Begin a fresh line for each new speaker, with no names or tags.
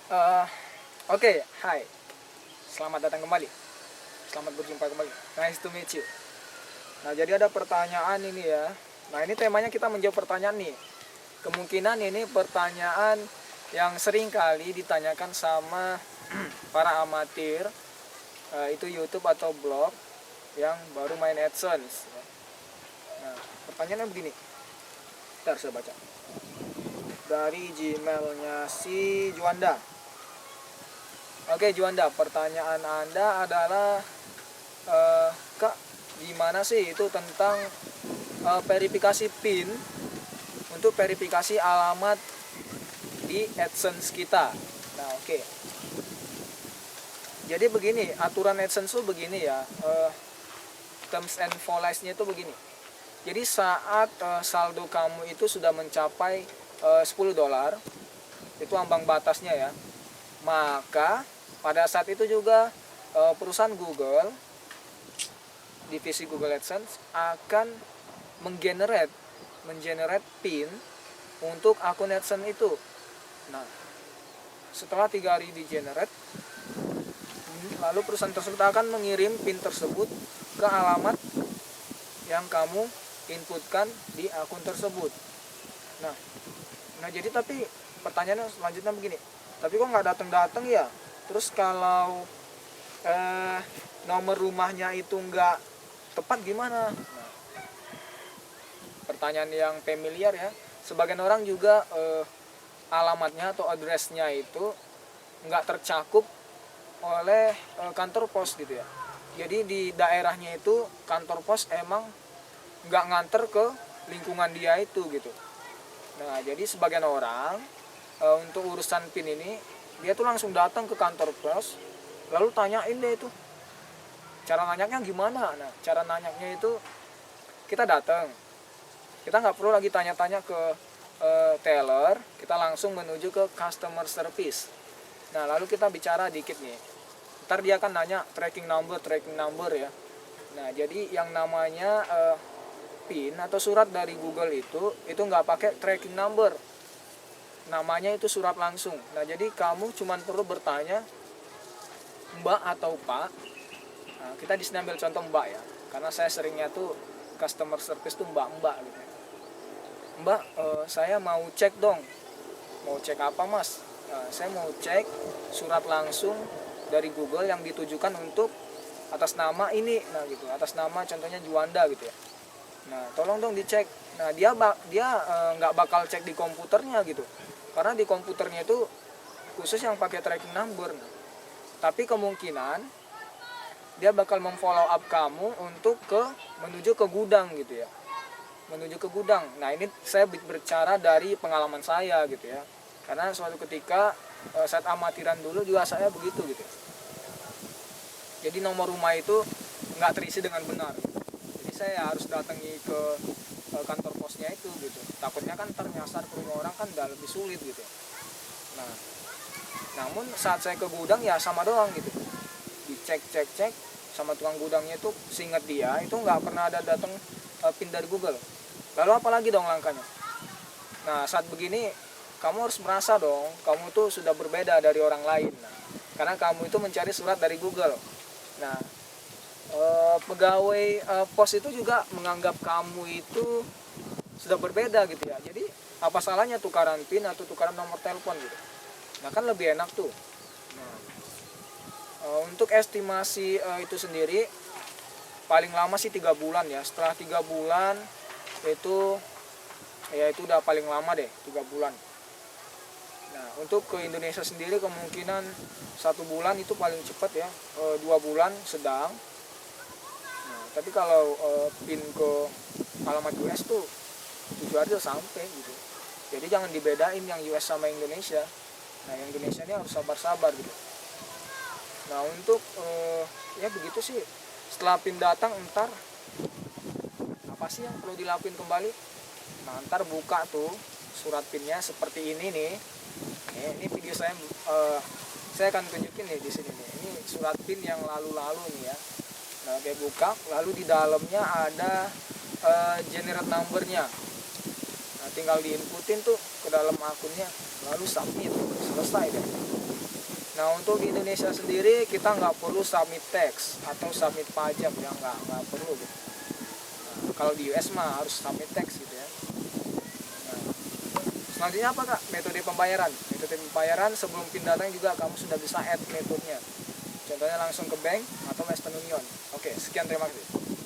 Eh, Oke, hai. Selamat datang kembali. Selamat berjumpa kembali. Nice to meet you. Nah, jadi ada pertanyaan ini ya. Nah, ini temanya kita menjawab pertanyaan nih. Kemungkinan ini pertanyaan yang sering kali ditanyakan sama para amatir, itu YouTube atau blog yang baru main AdSense. Nah, pertanyaannya begini. Ntar saya baca. Dari Gmailnya si Juanda. Oke Juanda, pertanyaan Anda adalah, Kak, gimana sih itu tentang verifikasi PIN untuk verifikasi alamat di AdSense kita. Nah, oke. Jadi begini, aturan AdSense itu begini ya, terms and policy-nya itu begini. Jadi saat saldo kamu itu sudah mencapai $10, itu ambang batasnya ya, maka pada saat itu juga perusahaan Google, divisi Google AdSense akan menggenerate PIN untuk akun AdSense itu. Nah, setelah 3 hari di generate, lalu perusahaan tersebut akan mengirim PIN tersebut ke alamat yang kamu inputkan di akun tersebut. Nah jadi tapi pertanyaannya selanjutnya begini, tapi kok nggak datang ya? Terus kalau nomor rumahnya itu nggak tepat gimana? Nah, pertanyaan yang familiar ya. Sebagian orang juga alamatnya atau addressnya itu nggak tercakup oleh kantor pos gitu ya. Jadi di daerahnya itu kantor pos emang nggak nganter ke lingkungan dia itu gitu. Nah, jadi sebagian orang untuk urusan PIN ini, dia tuh langsung datang ke kantor pos, lalu tanyain deh itu cara nanyanya gimana. Nah, cara nanyanya itu kita datang, kita nggak perlu lagi tanya-tanya ke teller, kita langsung menuju ke customer service. Nah, lalu kita bicara dikit nih, ntar dia akan nanya tracking number ya. Nah, jadi yang namanya PIN atau surat dari Google itu nggak pakai tracking number, namanya itu surat langsung. Nah, jadi kamu cuma perlu bertanya Mbak atau Pak. Nah, kita di sini ambil contoh Mbak ya, karena saya seringnya tuh customer service tuh Mbak gitu. Mbak, saya mau cek dong. Mau cek apa Mas? Nah, saya mau cek surat langsung dari Google yang ditujukan untuk atas nama ini. Nah gitu, atas nama contohnya Juanda gitu ya. Nah, tolong dong dicek. Nah, dia nggak bakal cek di komputernya gitu, karena di komputernya itu khusus yang pakai tracking number. Nah, tapi kemungkinan dia bakal memfollow up kamu untuk menuju ke gudang gitu ya, menuju ke gudang. Nah, ini saya berbicara dari pengalaman saya gitu ya, karena suatu ketika saat amatiran dulu juga saya begitu gitu. Jadi nomor rumah itu nggak terisi dengan benar. Jadi saya harus datangi ke kantor posnya itu gitu. Takutnya kan ternyasar ke rumah orang kan udah lebih sulit gitu. Nah, namun saat saya ke gudang ya sama doang gitu. Dicek sama tukang gudangnya itu, seingat dia itu nggak pernah ada datang PIN dari Google. Lalu apalagi dong langkahnya? Nah, saat begini kamu harus merasa dong kamu tuh sudah berbeda dari orang lain. Nah, karena kamu itu mencari surat dari Google. Nah, pegawai pos itu juga menganggap kamu itu sudah berbeda gitu ya. Jadi apa salahnya tukaran PIN atau tukaran nomor telepon gitu? Nah, kan lebih enak tuh. Nah, untuk estimasi itu sendiri paling lama sih 3 bulan ya. Setelah 3 bulan itu udah paling lama deh, 3 bulan. Nah, untuk ke Indonesia sendiri kemungkinan 1 bulan itu paling cepat ya, 2 bulan sedang. Nah, tapi kalau PIN ke alamat US tuh 7 hari udah sampai gitu. Jadi jangan dibedain yang US sama Indonesia. Nah, yang Indonesia ini harus sabar-sabar gitu. Nah, untuk ya begitu sih. Setelah PIN datang, entar apa sih yang perlu dilakuin kembali? Nah, ntar buka tuh surat PIN-nya seperti ini nih. Ini video saya akan tunjukin nih di sini nih. Ini surat PIN yang lalu-lalu nih ya. Nah, kayak buka, lalu di dalamnya ada generate number-nya. Nah, tinggal diinputin tuh ke dalam akunnya, lalu submit, selesai deh. Nah untuk di Indonesia sendiri kita nggak perlu submit tax atau submit pajak ya, nggak perlu gitu. Nah, kalau di US mah harus submit tax gitu ya. Nah, selanjutnya apa kak? Metode pembayaran. Metode pembayaran sebelum PIN datang juga kamu sudah bisa add metodenya. Contohnya langsung ke bank atau Western Union. Oke, sekian, terima kasih.